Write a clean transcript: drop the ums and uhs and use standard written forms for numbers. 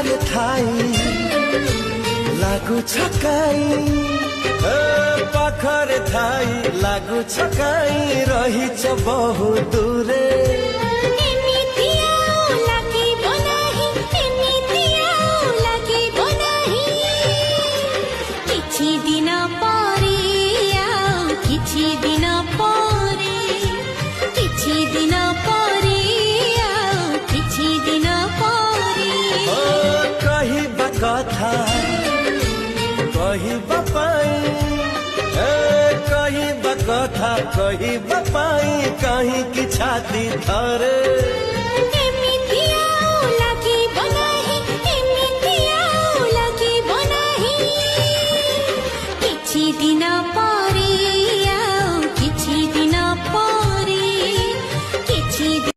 ପାଖରେ ଥାଇ ଲାଗୁଛ କାଇଁ ପାଖରେ ଥାଇ ଲାଗୁଛ କାଇଁ ରହିଛ ବହୁ ଦୂରେ কথা କହିବା ପାଇଁ କହିବା କଥା କହିବା ପାଇଁ କାହିଁକି ଛାତି ଥରେ